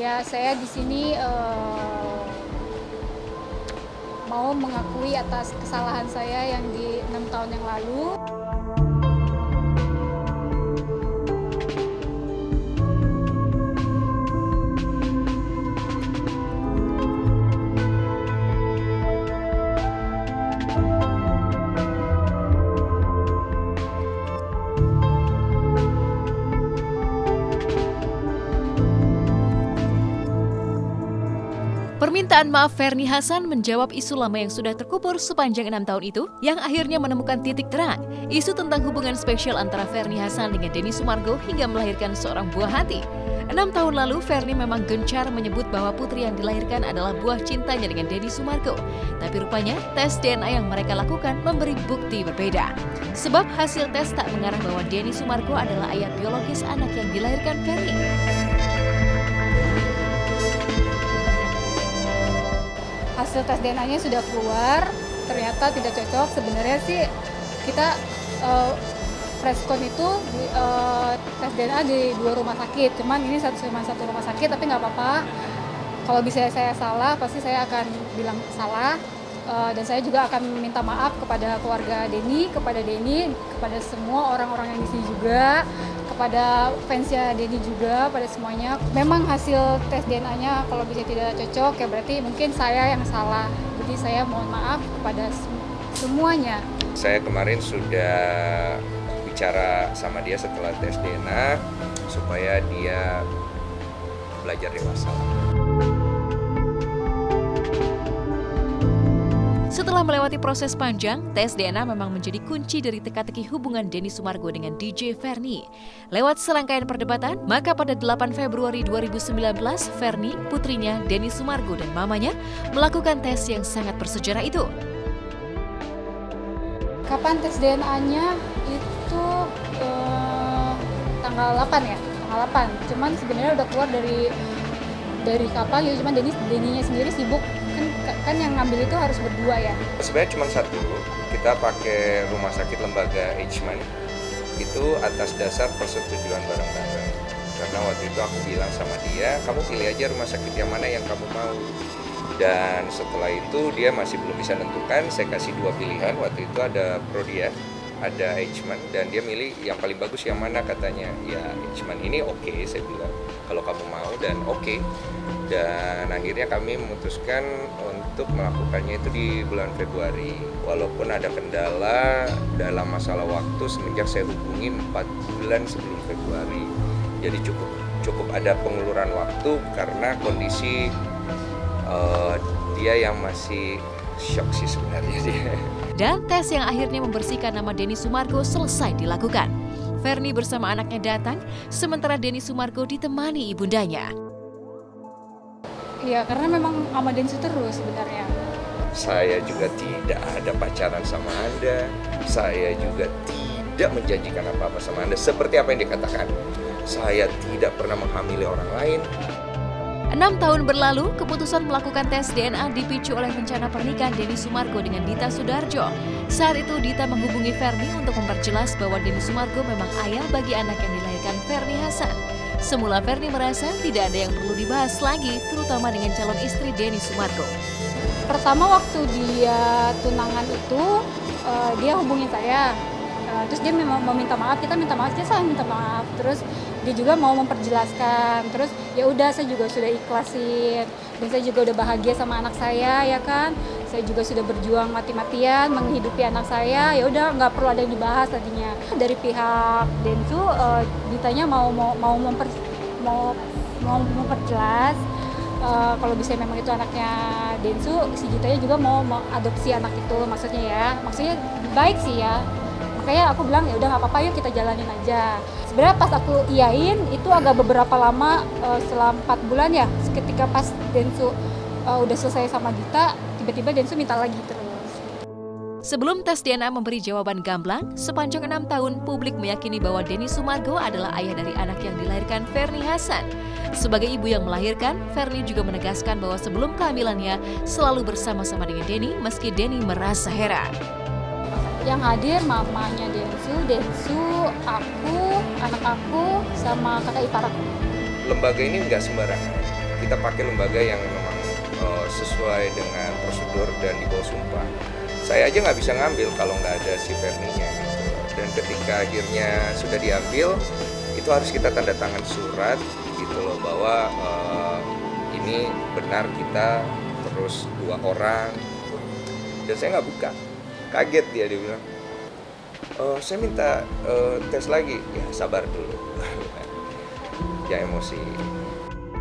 Ya, saya di sini mau mengakui atas kesalahan saya yang di 6 tahun yang lalu. Permintaan maaf Ferny Hassan menjawab isu lama yang sudah terkubur sepanjang 6 tahun itu, yang akhirnya menemukan titik terang. Isu tentang hubungan spesial antara Ferny Hassan dengan Denny Sumargo hingga melahirkan seorang buah hati. 6 tahun lalu, Ferny memang gencar menyebut bahwa putri yang dilahirkan adalah buah cintanya dengan Denny Sumargo. Tapi rupanya, tes DNA yang mereka lakukan memberi bukti berbeda. Sebab hasil tes tak mengarah bahwa Denny Sumargo adalah ayah biologis anak yang dilahirkan Ferny. Hasil tes DNA-nya sudah keluar, ternyata tidak cocok. Sebenarnya sih kita Freshcon itu tes DNA di 2 rumah sakit, cuman ini cuma satu rumah sakit, tapi nggak apa-apa. Kalau bisa saya salah, pasti saya akan bilang salah, dan saya juga akan minta maaf kepada keluarga Denny, kepada semua orang-orang yang di sini juga, kepada fansnya Denny juga, pada semuanya. Memang hasil tes DNA-nya kalau bisa tidak cocok, ya berarti mungkin saya yang salah. Jadi saya mohon maaf kepada semuanya. Saya kemarin sudah bicara sama dia setelah tes DNA supaya dia belajar dewasa. Setelah melewati proses panjang, tes DNA memang menjadi kunci dari teka-teki hubungan Denny Sumargo dengan DJ Ferny. Lewat serangkaian perdebatan, maka pada 8 Februari 2019, Ferny, putrinya Denny Sumargo dan mamanya melakukan tes yang sangat bersejarah itu. Kapan tes DNA-nya? Itu tanggal 8 ya, tanggal 8. Cuman sebenarnya udah keluar dari kapan ya, cuman Denny-nya sendiri sibuk. Kan yang ngambil itu harus berdua ya. Sebenarnya cuma satu, kita pakai rumah sakit lembaga Eichmann itu atas dasar persetujuan bareng-bareng. Karena waktu itu aku bilang sama dia, kamu pilih aja rumah sakit yang mana yang kamu mau. Dan setelah itu dia masih belum bisa nentukan, saya kasih 2 pilihan. Waktu itu ada Prodia, ada Eichmann, dan dia milih yang paling bagus yang mana katanya. Ya Eichmann ini oke, saya bilang kalau kamu mau, dan oke. Dan akhirnya kami memutuskan untuk melakukannya itu di bulan Februari. Walaupun ada kendala dalam masalah waktu semenjak saya hubungi 4 bulan sebelum Februari. Jadi cukup ada penguluran waktu karena kondisi dia yang masih shock sih sebenarnya dia. Dan tes yang akhirnya membersihkan nama Denny Sumargo selesai dilakukan. Ferny bersama anaknya datang, sementara Denny Sumargo ditemani ibundanya. Iya, karena memang sama Densu terus sebenarnya. Saya juga tidak ada pacaran sama Anda. Saya juga tidak menjanjikan apa-apa sama Anda. Seperti apa yang dikatakan, saya tidak pernah menghamili orang lain. 6 tahun berlalu, keputusan melakukan tes DNA dipicu oleh rencana pernikahan Denny Sumargo dengan Dita Sudarjo. Saat itu Dita menghubungi Ferny untuk memperjelas bahwa Denny Sumargo memang ayah bagi anak yang dilahirkan Ferny Hassan. Semula Ferny merasa tidak ada yang perlu dibahas lagi, terutama dengan calon istri Denny Sumargo. Pertama waktu dia tunangan itu, dia hubungin saya. Terus dia memang mau minta maaf, kita minta maaf, dia salah minta maaf. Terus dia juga mau memperjelaskan. Terus ya udah, saya juga sudah ikhlasin. Dan saya juga udah bahagia sama anak saya, ya kan. Saya juga sudah berjuang mati-matian menghidupi anak saya. Ya udah, nggak perlu ada yang dibahas tadinya. Dari pihak Densu ditanya mau memperjelas. Kalau bisa memang itu anaknya Densu, si Gitanya juga mau adopsi anak itu, maksudnya ya. Maksudnya baik sih ya. Makanya aku bilang ya udah nggak apa-apa, yuk kita jalanin aja. Sebenarnya pas aku iyain itu agak beberapa lama, setelah 4 bulan ya, ketika pas Densu udah selesai sama Dita, tiba-tiba Densu minta lagi terus. Sebelum tes DNA memberi jawaban gamblang, sepanjang 6 tahun publik meyakini bahwa Denny Sumargo adalah ayah dari anak yang dilahirkan Ferny Hassan. Sebagai ibu yang melahirkan, Ferny juga menegaskan bahwa sebelum kehamilannya selalu bersama-sama dengan Denny meski Denny merasa heran. Yang hadir mamanya Densu, aku, anak aku, sama kakak ipar aku. Lembaga ini nggak sembarangan. kita pakai lembaga yang memang sesuai dengan prosedur dan di bawah sumpah. Saya aja nggak bisa ngambil kalau nggak ada si Verninya gitu. Dan ketika akhirnya sudah diambil, itu harus kita tanda tangan surat gitu loh, bahwa ini benar kita, terus 2 orang. Dan saya nggak buka, kaget dia bilang, saya minta tes lagi. Ya sabar dulu. Ya emosi.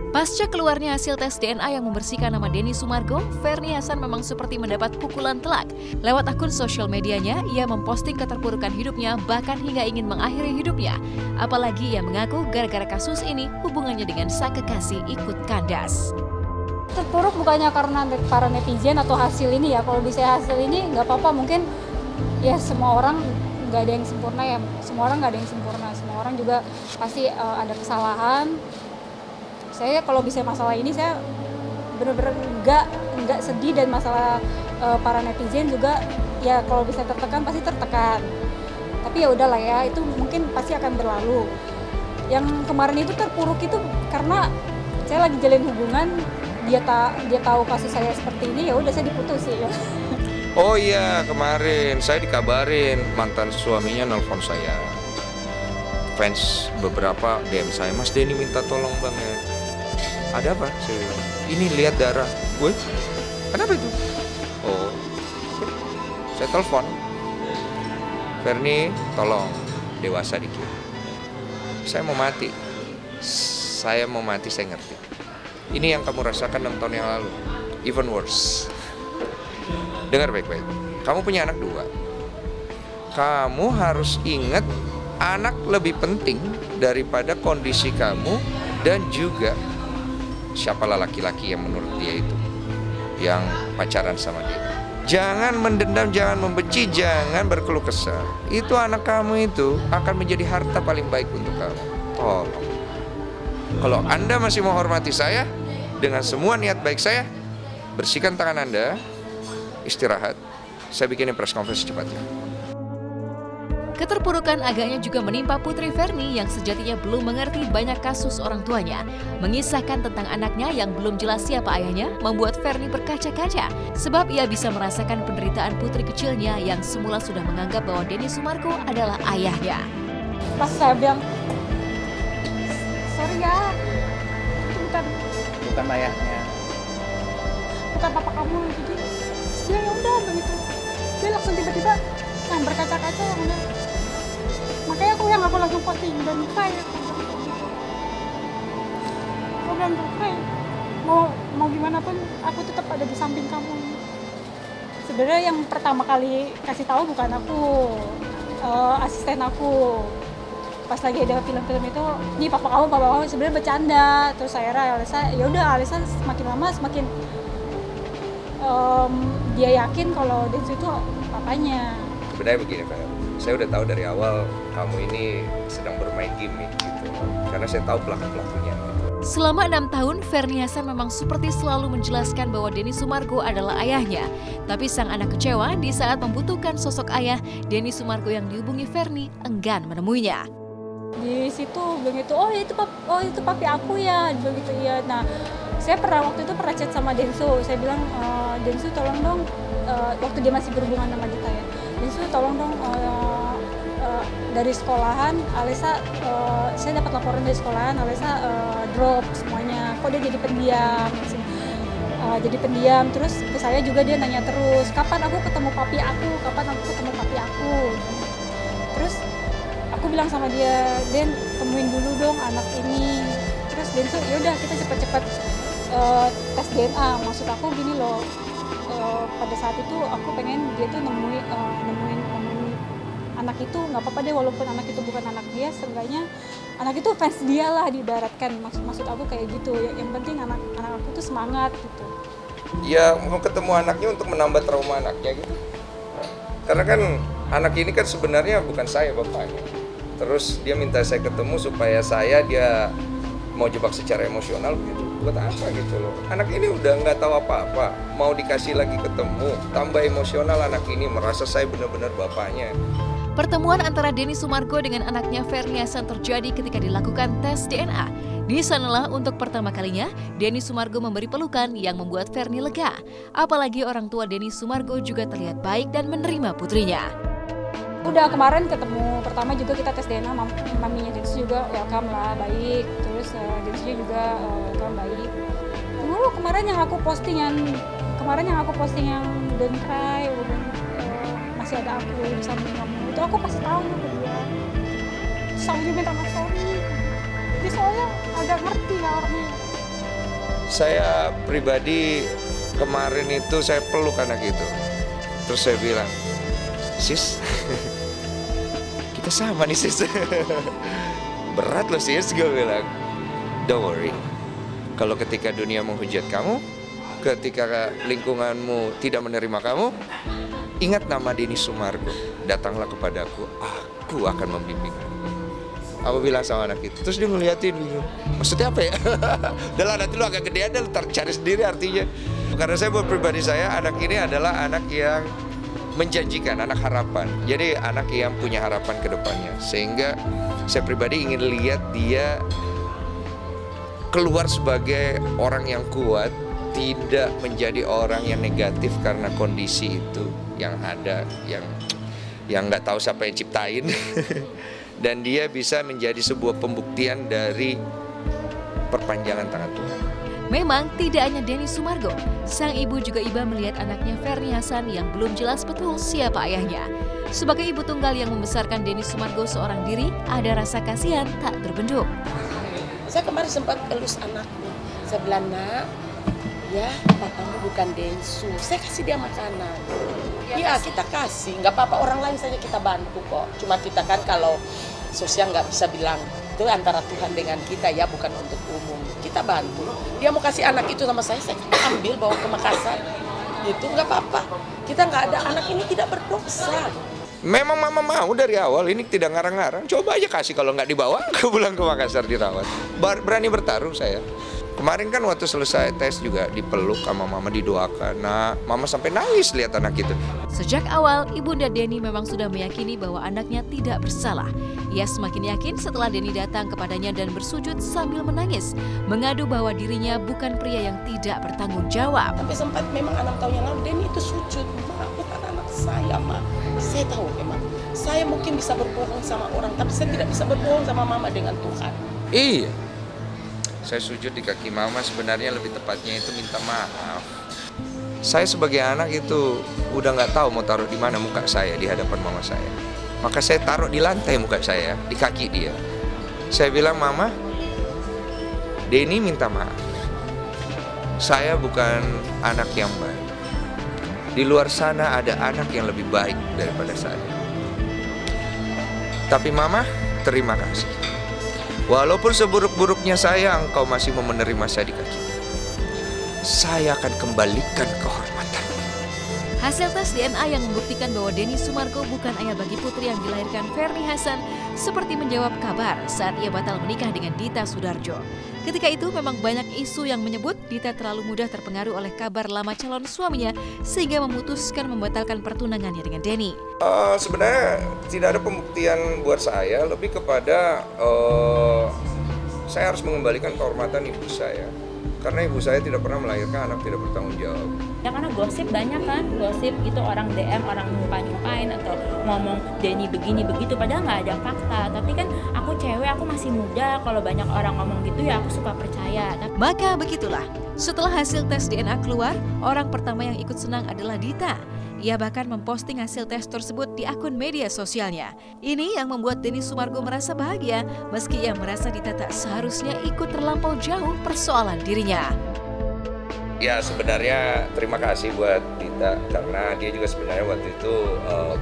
Pasca keluarnya hasil tes DNA yang membersihkan nama Denny Sumargo, Verni Hasan memang seperti mendapat pukulan telak. Lewat akun sosial medianya, ia memposting keterpurukan hidupnya bahkan hingga ingin mengakhiri hidupnya. Apalagi ia mengaku gara-gara kasus ini hubungannya dengan sang kekasih ikut kandas. Terpuruk bukannya karena para netizen atau hasil ini ya. Kalau bisa hasil ini nggak apa-apa, mungkin ya semua orang nggak ada yang sempurna ya. Semua orang nggak ada yang sempurna. Semua orang juga pasti ada kesalahan. Saya kalau bisa masalah ini saya benar-benar nggak sedih, dan masalah para netizen juga ya kalau bisa tertekan pasti tertekan. Tapi ya udahlah ya, itu mungkin pasti akan berlalu. Yang kemarin itu terpuruk itu karena saya lagi jalin hubungan, dia tahu kasus saya seperti ini, ya udah saya diputusin ya. Oh iya, kemarin saya dikabarin mantan suaminya nelpon saya. Fans beberapa DM saya, Mas Denny minta tolong bang ya. Ada apa? Saya bilang, ini lihat darah. Gue, kenapa itu? Oh, saya telepon. Verni, tolong dewasa dikit. Saya mau mati. Saya ngerti. Ini yang kamu rasakan 6 tahun yang lalu. Even worse. Dengar baik-baik. Kamu punya anak 2. Kamu harus ingat, anak lebih penting daripada kondisi kamu dan juga siapalah laki-laki yang menurut dia itu yang pacaran sama dia. Jangan mendendam, jangan membenci, jangan berkeluh kesah. Itu anak kamu itu akan menjadi harta paling baik untuk kamu. Tolong. Kalau Anda masih mau hormati saya dengan semua niat baik saya, bersihkan tangan Anda, istirahat. Saya bikinin press conference secepatnya. Keterpurukan agaknya juga menimpa putri Verni yang sejatinya belum mengerti banyak kasus orang tuanya. Mengisahkan tentang anaknya yang belum jelas siapa ayahnya membuat Verni berkaca-kaca, sebab ia bisa merasakan penderitaan putri kecilnya yang semula sudah menganggap bahwa Denny Sumargo adalah ayahnya. Pas saya bilang, sorry ya, itu bukan ayahnya, bukan papa kamu. Jadi dia ya udah begitu, dia langsung tiba-tiba yang berkaca-kaca yang udah. Makanya aku langsung posting dan cry. Aku bilang cry, mau gimana pun aku tetap ada di samping kamu. Sebenarnya yang pertama kali kasih tahu bukan aku, asisten aku. Pas lagi ada film-film itu, nih papa kamu sebenarnya bercanda. Terus saya Alisa, ya udah Alisa semakin lama semakin dia yakin kalau Densu itu papanya. Sebenarnya begini Pak, saya udah tahu dari awal kamu ini sedang bermain gimmick gitu, karena saya tahu pelaku-pelakunya. Selama 6 tahun, Verni Hasan memang seperti selalu menjelaskan bahwa Denny Sumargo adalah ayahnya. Tapi sang anak kecewa di saat membutuhkan sosok ayah, Denny Sumargo yang dihubungi Verni enggan menemuinya. Di situ begitu, itu papi aku ya, begitu ya. Nah, saya waktu itu pernah chat sama Densu, saya bilang, Densu tolong dong, waktu dia masih berhubungan sama Dita ya. Densu tolong dong, dari sekolahan Alisa, saya dapat laporan dari sekolahan Alisa drop semuanya, kok dia jadi pendiam, terus ke saya juga dia nanya terus, kapan aku ketemu papi aku, terus aku bilang sama dia, Den temuin dulu dong anak ini. Terus Densu, yaudah kita cepet-cepet tes DNA, maksud aku gini loh, pada saat itu aku pengen dia tuh nemuin anak itu, nggak apa-apa deh walaupun anak itu bukan anak dia, seenggaknya anak itu fans dia lah diibaratkan, maksud aku kayak gitu ya, yang penting anak aku tuh semangat gitu. Ya mau ketemu anaknya untuk menambah trauma anaknya gitu, karena kan anak ini kan sebenarnya bukan saya bapaknya, terus dia minta saya ketemu supaya dia mau jebak secara emosional gitu. Buat apa gitu loh, anak ini udah nggak tahu apa-apa, mau dikasih lagi ketemu, tambah emosional anak ini merasa saya benar-benar bapaknya. Pertemuan antara Denny Sumargo dengan anaknya Ferny Hassan terjadi ketika dilakukan tes DNA. Di sanalah untuk pertama kalinya Denny Sumargo memberi pelukan yang membuat Ferny lega. Apalagi orang tua Denny Sumargo juga terlihat baik dan menerima putrinya. Udah kemarin ketemu pertama juga kita tes DNA, maminya Denny juga welcome lah, baik. Terus Denny juga welcome, baik. Dulu kemarin yang aku posting yang don't cry, masih ada aku di samping kamu, itu aku kasih tahu ke dia. Soalnya dia minta maaf, sorry. Dia soalnya agak ngerti ya orangnya. Saya pribadi kemarin itu saya peluk anak itu. Terus saya bilang, sis, kita sama nih sis. Berat loh sis, gue bilang. Don't worry. Kalau ketika dunia menghujat kamu, ketika lingkunganmu tidak menerima kamu, ingat nama Denny Sumargo, datanglah kepadaku, aku akan membimbingmu. Aku bilang sama anak itu, terus dia ngeliatin bingung, maksudnya apa ya? Udah lah, nanti lu agak gedean deh, lu cari sendiri artinya. Karena saya buat pribadi saya, anak ini adalah anak yang menjanjikan, anak harapan. Jadi anak yang punya harapan ke depannya. Sehingga saya pribadi ingin lihat dia keluar sebagai orang yang kuat, tidak menjadi orang yang negatif karena kondisi itu yang ada, yang nggak tahu siapa yang ciptain. Dan dia bisa menjadi sebuah pembuktian dari perpanjangan tangan Tuhan. Memang tidak hanya Denny Sumargo, sang ibu juga iba melihat anaknya Ferny Hassan yang belum jelas betul siapa ayahnya. Sebagai ibu tunggal yang membesarkan Denny Sumargo seorang diri, ada rasa kasihan tak terbendung. Saya kemarin sempat elus anakku, saya bilang, nak, ya papamu bukan Densu, saya kasih dia makanan. Ya kita kasih, nggak apa-apa, orang lain saja kita bantu kok. Cuma kita kan kalau sosial nggak bisa bilang, itu antara Tuhan dengan kita ya, bukan untuk umum. Kita bantu, dia mau kasih anak itu sama saya ambil bawa ke Makassar. Itu nggak apa-apa, kita nggak ada, anak ini tidak berdosa. Memang mama mau dari awal, ini tidak ngarang-ngarang. Coba aja kasih, kalau nggak dibawa, aku pulang ke Makassar dirawat. Berani bertaruh saya. Kemarin kan waktu selesai tes juga dipeluk sama mama, didoakan. Nah, mama sampai nangis lihat anak itu. Sejak awal, ibunda Denny memang sudah meyakini bahwa anaknya tidak bersalah. Ia semakin yakin setelah Denny datang kepadanya dan bersujud sambil menangis, mengadu bahwa dirinya bukan pria yang tidak bertanggung jawab. Tapi sempat memang 6 tahun yang lalu Denny itu sujud, "Ma, bukan anak saya, Ma." Saya tahu memang, saya mungkin bisa berbohong sama orang, tapi saya tidak bisa berbohong sama mama dengan Tuhan. Iya. Saya sujud di kaki mama, sebenarnya lebih tepatnya itu minta maaf. Saya sebagai anak itu udah nggak tahu mau taruh di mana muka saya di hadapan mama saya. Maka saya taruh di lantai muka saya, di kaki dia. Saya bilang, Mama, Denny minta maaf. Saya bukan anak yang baik. Di luar sana ada anak yang lebih baik daripada saya. Tapi Mama, terima kasih. Walaupun seburuk-buruknya saya, engkau masih mau menerima saya di kaki. Saya akan kembalikan kehormatan. Hasil tes DNA yang membuktikan bahwa Denny Sumargo bukan ayah bagi putri yang dilahirkan Ferny Hassan seperti menjawab kabar saat ia batal menikah dengan Dita Sudarjo. Ketika itu memang banyak isu yang menyebut Dita terlalu mudah terpengaruh oleh kabar lama calon suaminya sehingga memutuskan membatalkan pertunangannya dengan Denny. Sebenarnya tidak ada pembuktian buat saya, lebih kepada saya harus mengembalikan kehormatan ibu saya. Karena ibu saya tidak pernah melahirkan anak tidak bertanggung jawab. Ya karena gosip banyak kan, gosip gitu, orang DM, orang nyumpain atau ngomong Denny begini begitu, padahal nggak ada fakta. Tapi kan aku cewek, aku masih muda, kalau banyak orang ngomong gitu ya aku suka percaya. Maka begitulah, setelah hasil tes DNA keluar, orang pertama yang ikut senang adalah Dita. Ia bahkan memposting hasil tes tersebut di akun media sosialnya. Ini yang membuat Denny Sumargo merasa bahagia, meski ia merasa Dita tak seharusnya ikut terlampau jauh persoalan dirinya. Ya sebenarnya terima kasih buat Dita, karena dia juga sebenarnya waktu itu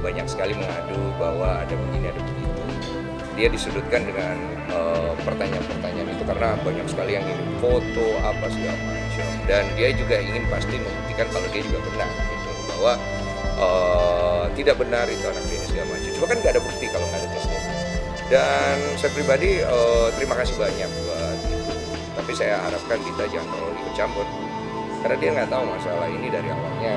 banyak sekali mengadu bahwa ada begini ada begitu. Dia disudutkan dengan pertanyaan-pertanyaan itu karena banyak sekali yang ingin foto apa segala macam, dan dia juga ingin pasti membuktikan kalau dia juga benar gitu, bahwa tidak benar itu anak dia segala macam. Cuma kan nggak ada bukti kalau nggak ada tes DNA. Dan saya pribadi terima kasih banyak buat itu. Tapi saya harapkan Dita jangan terlalu ikut campur, karena dia nggak tahu masalah ini dari awalnya.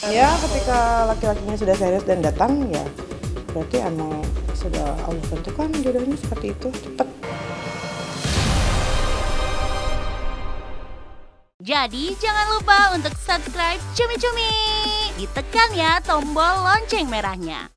Ya, ketika laki-lakinya sudah serius dan datang, ya berarti emang sudah Allah tentukan jodohnya seperti itu, cepet. Jadi jangan lupa untuk subscribe Cumi Cumi. Ditekan ya tombol lonceng merahnya.